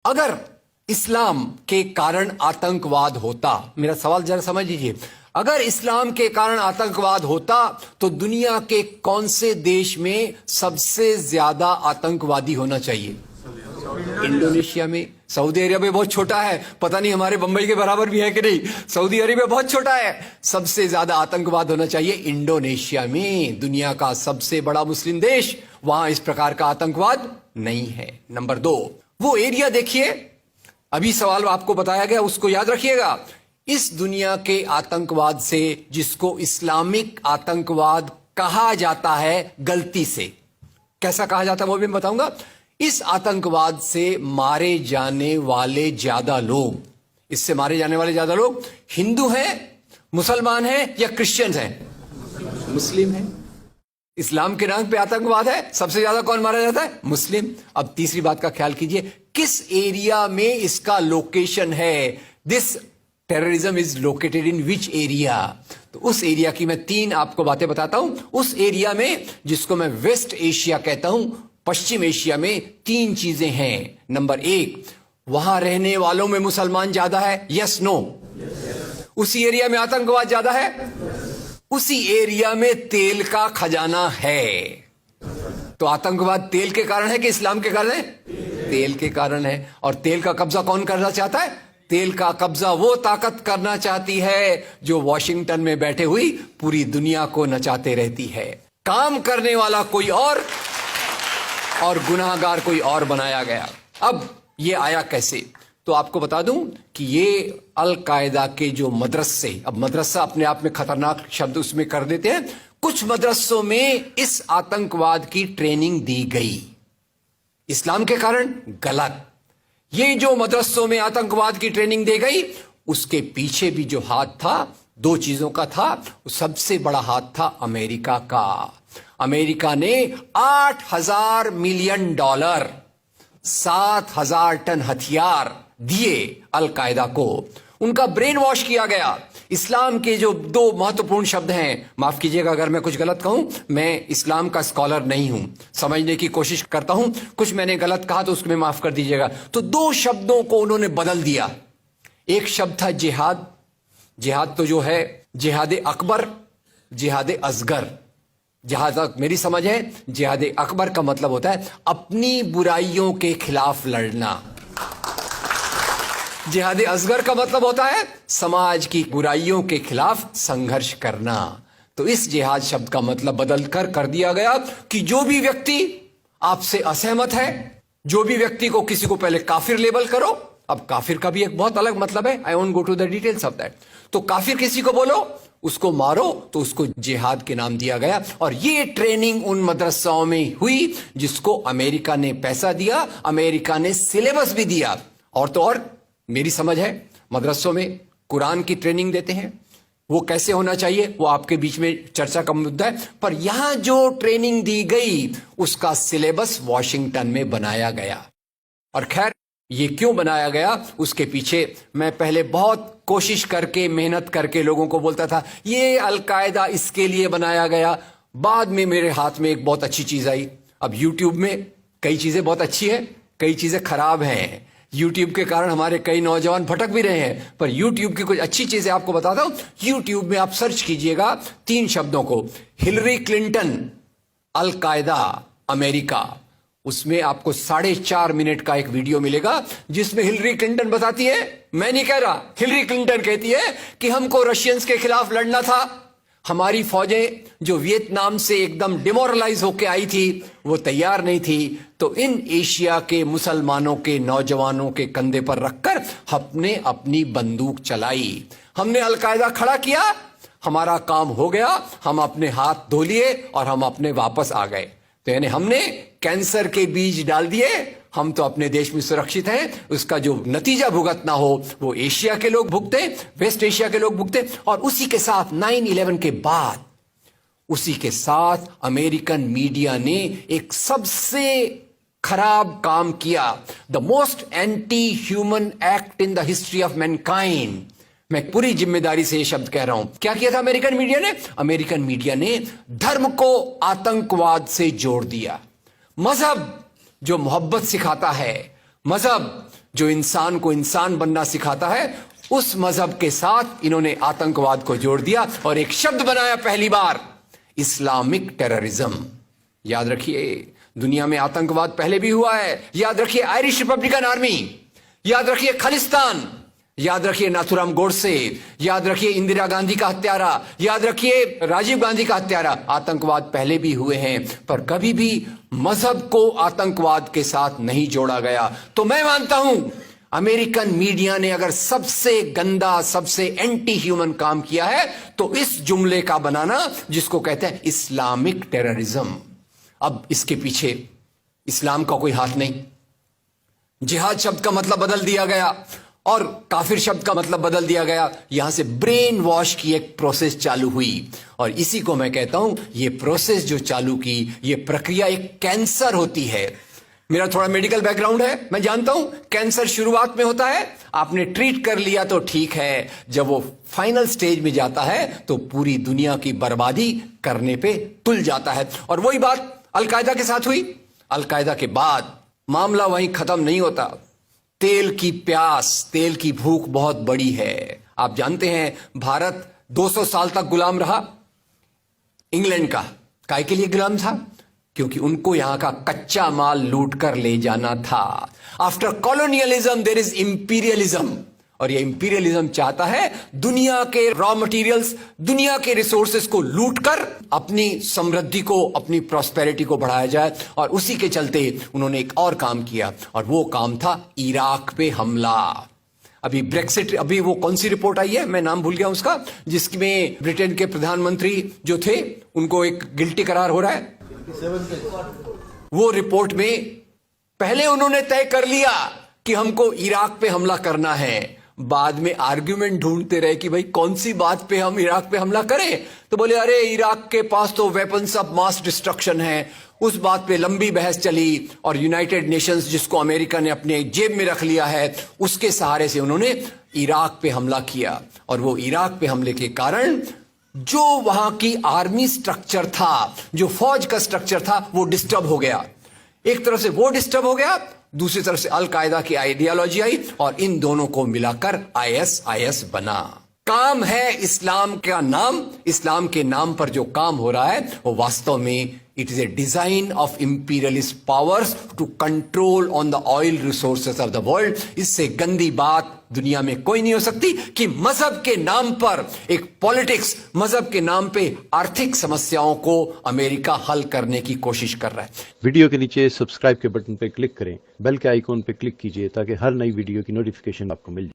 अगर इस्लाम के कारण आतंकवाद होता, मेरा सवाल जरा समझ लीजिए, अगर इस्लाम के कारण आतंकवाद होता तो दुनिया के कौन से देश में सबसे ज्यादा आतंकवादी होना चाहिए? इंडोनेशिया में। सऊदी अरेबिया बहुत छोटा है, पता नहीं हमारे बंबई के बराबर भी है कि नहीं। सऊदी अरेबिया बहुत छोटा है, सबसे ज्यादा आतंकवाद होना चाहिए इंडोनेशिया में, दुनिया का सबसे बड़ा मुस्लिम देश, वहां इस प्रकार का आतंकवाद नहीं है। नंबर 2, वो एरिया देखिए, अभी सवाल आपको बताया गया उसको याद रखिएगा। इस दुनिया के आतंकवाद से, जिसको इस्लामिक आतंकवाद कहा जाता है गलती से, कैसा कहा जाता है वो भी मैं बताऊंगा। इस आतंकवाद से मारे जाने वाले ज्यादा लोग, इससे मारे जाने वाले ज्यादा लोग हिंदू हैं, मुसलमान हैं या क्रिश्चियंस हैं? मुस्लिम हैं। इस्लाम के नाम पे आतंकवाद है, सबसे ज्यादा कौन मारा जाता है? मुस्लिम। अब तीसरी बात का ख्याल कीजिए, किस एरिया में इसका लोकेशन है? This terrorism is located in which area? तो उस एरिया की मैं 3 आपको बातें बताता हूं। उस एरिया में, जिसको मैं वेस्ट एशिया कहता हूं, पश्चिम एशिया में 3 चीजें हैं। नंबर 1, वहां रहने वालों में मुसलमान ज्यादा है, यस नो? उसी एरिया में आतंकवाद ज्यादा है, उसी एरिया में तेल का खजाना है। तो आतंकवाद तेल के कारण है कि इस्लाम के कारण है? तेल के कारण है। और तेल का कब्जा कौन करना चाहता है? तेल का कब्जा वो ताकत करना चाहती है जो वॉशिंगटन में बैठे हुई पूरी दुनिया को नचाते रहती है। काम करने वाला कोई और गुनाहगार कोई और बनाया गया। अब ये आया कैसे? तो आपको बता दूं कि ये अल कायदा के जो मदरसे, अब मदरसा अपने आप में खतरनाक शब्द उसमें कर देते हैं, कुछ मदरसों में इस आतंकवाद की ट्रेनिंग दी गई। इस्लाम के कारण गलत। ये जो मदरसों में आतंकवाद की ट्रेनिंग दी गई, उसके पीछे भी जो हाथ था, 2 चीजों का था। सबसे बड़ा हाथ था अमेरिका का। अमेरिका ने $8,000 मिलियन, 7,000 टन हथियार दिए अल कायदा को। उनका ब्रेन वॉश किया गया। इस्लाम के जो 2 महत्वपूर्ण शब्द हैं, माफ कीजिएगा अगर मैं कुछ गलत कहूं, मैं इस्लाम का स्कॉलर नहीं हूं, समझने की कोशिश करता हूं, कुछ मैंने गलत कहा तो उसको मैं माफ कर दीजिएगा। तो 2 शब्दों को उन्होंने बदल दिया। एक शब्द था जिहाद। जिहाद तो जो है जिहाद अकबर, जिहाद असगर। जहां तक मेरी समझ है, जिहाद अकबर का मतलब होता है अपनी बुराइयों के खिलाफ लड़ना। जिहाद असगर का मतलब होता है समाज की बुराइयों के खिलाफ संघर्ष करना। तो इस जिहाद शब्द का मतलब बदलकर कर दिया गया कि जो भी व्यक्ति आपसे असहमत है, जो भी व्यक्ति को, किसी को पहले काफिर लेबल करो। अब काफिर का भी एक बहुत अलग मतलब है, I won't go to the details of that. तो काफिर किसी को बोलो, उसको मारो, तो उसको जिहाद के नाम दिया गया। और ये ट्रेनिंग उन मदरसाओं में हुई जिसको अमेरिका ने पैसा दिया, अमेरिका ने सिलेबस भी दिया। और तो और मेरी समझ है, मदरसों में कुरान की ट्रेनिंग देते हैं। वो कैसे होना चाहिए वो आपके बीच में चर्चा का मुद्दा है, पर यहां जो ट्रेनिंग दी गई उसका सिलेबस वॉशिंगटन में बनाया गया। और खैर, ये क्यों बनाया गया उसके पीछे मैं पहले बहुत कोशिश करके, मेहनत करके लोगों को बोलता था ये अल कायदा इसके लिए बनाया गया। बाद में मेरे हाथ में एक बहुत अच्छी चीज आई। अब यूट्यूब में कई चीजें बहुत अच्छी है, कई चीजें खराब हैं। यूट्यूब के कारण हमारे कई नौजवान भटक भी रहे हैं, पर यूट्यूब की कुछ अच्छी चीजें आपको बताता हूं। यूट्यूब में आप सर्च कीजिएगा 3 शब्दों को, हिलरी क्लिंटन अल कायदा अमेरिका, उसमें आपको 4.5 मिनट का एक वीडियो मिलेगा जिसमें हिलरी क्लिंटन बताती है, मैं नहीं कह रहा, हिलरी क्लिंटन कहती है कि हमको रशियंस के खिलाफ लड़ना था। हमारी फौजें जो वियतनाम से एकदम डिमोरलाइज होकर आई थी वो तैयार नहीं थी, तो इन एशिया के मुसलमानों के नौजवानों के कंधे पर रखकर हमने अपनी बंदूक चलाई। हमने अल कायदा खड़ा किया, हमारा काम हो गया, हम अपने हाथ धो लिए और हम अपने वापस आ गए। तो यानी हमने कैंसर के बीज डाल दिए, हम तो अपने देश में सुरक्षित हैं। उसका जो नतीजा भुगतना हो वो एशिया के लोग भुगते, वेस्ट एशिया के लोग भुगते। और उसी के साथ 9/11 के बाद, उसी के साथ अमेरिकन मीडिया ने एक सबसे खराब काम किया, the most anti human act in the history of Mankind. मैं पूरी जिम्मेदारी से ये शब्द कह रहा हूं। क्या किया था अमेरिकन मीडिया ने? अमेरिकन मीडिया ने धर्म को आतंकवाद से जोड़ दिया। मजहब जो मोहब्बत सिखाता है, मजहब जो इंसान को इंसान बनना सिखाता है, उस मजहब के साथ इन्होंने आतंकवाद को जोड़ दिया और एक शब्द बनाया पहली बार, इस्लामिक टेररिज्म। याद रखिए, दुनिया में आतंकवाद पहले भी हुआ है। याद रखिए आयरिश रिपब्लिकन आर्मी, याद रखिए खालिस्तान, याद रखिए नाथुराम गोडसे, याद रखिए इंदिरा गांधी का हत्यारा, याद रखिए राजीव गांधी का हत्यारा। आतंकवाद पहले भी हुए हैं, पर कभी भी मजहब को आतंकवाद के साथ नहीं जोड़ा गया। तो मैं मानता हूं अमेरिकन मीडिया ने अगर सबसे गंदा, सबसे एंटी ह्यूमन काम किया है तो इस जुमले का बनाना जिसको कहते हैं इस्लामिक टेररिज्म। अब इसके पीछे इस्लाम का कोई हाथ नहीं। जिहाद शब्द का मतलब बदल दिया गया और काफिर शब्द का मतलब बदल दिया गया। यहां से ब्रेन वॉश की एक प्रोसेस चालू हुई और इसी को मैं कहता हूं, ये प्रोसेस जो चालू की, ये प्रक्रिया एक कैंसर होती है। मेरा थोड़ा मेडिकल बैकग्राउंड है, मैं जानता हूं कैंसर शुरुआत में होता है, आपने ट्रीट कर लिया तो ठीक है, जब वो फाइनल स्टेज में जाता है तो पूरी दुनिया की बर्बादी करने पे तुल जाता है। और वही बात अलकायदा के साथ हुई। अलकायदा के बाद मामला वहीं खत्म नहीं होता। तेल की प्यास, तेल की भूख बहुत बड़ी है। आप जानते हैं भारत 200 साल तक गुलाम रहा इंग्लैंड का। काहे के लिए गुलाम था? क्योंकि उनको यहां का कच्चा माल लूट कर ले जाना था। After colonialism there is imperialism, और ये इंपीरियलिज्म चाहता है दुनिया के रॉ मटेरियल्स, दुनिया के रिसोर्सेस को लूटकर अपनी समृद्धि को, अपनी प्रॉस्पेरिटी को बढ़ाया जाए। और उसी के चलते उन्होंने एक और काम किया और वो काम था इराक पे हमला। अभी ब्रेक्सिट, अभी वो कौन सी रिपोर्ट आई है, मैं नाम भूल गया उसका, जिसमें ब्रिटेन के प्रधानमंत्री जो थे उनको एक गिल्टी करार हो रहा है। वो रिपोर्ट में पहले उन्होंने तय कर लिया कि हमको इराक पे हमला करना है, बाद में आर्ग्यूमेंट ढूंढते रहे कि भाई कौन सी बात पे हम इराक पे हमला करें। तो बोले अरे इराक के पास तो वेपन्स ऑफ मास डिस्ट्रक्शन है। उस बात पे लंबी बहस चली और यूनाइटेड नेशंस, जिसको अमेरिका ने अपने जेब में रख लिया है, उसके सहारे से उन्होंने इराक पे हमला किया। और वो इराक पे हमले के कारण जो वहां की आर्मी स्ट्रक्चर था, जो फौज का स्ट्रक्चर था, वो डिस्टर्ब हो गया। एक तरफ से वो डिस्टर्ब हो गया, दूसरी तरफ से अल कायदा की आइडियोलॉजी आई और इन दोनों को मिलाकर आईएसआईएस बना। काम है इस्लाम का नाम, इस्लाम के नाम पर जो काम हो रहा है वो वास्तव में it is a design of imperialist powers to control on the oil resources of the world. इससे गंदी बात दुनिया में कोई नहीं हो सकती कि मजहब के नाम पर एक पॉलिटिक्स, मजहब के नाम पे आर्थिक समस्याओं को अमेरिका हल करने की कोशिश कर रहा है। वीडियो के नीचे सब्सक्राइब के बटन पर क्लिक करें, बेल के आइकॉन पर क्लिक कीजिए ताकि हर नई वीडियो की नोटिफिकेशन आपको मिल जाए।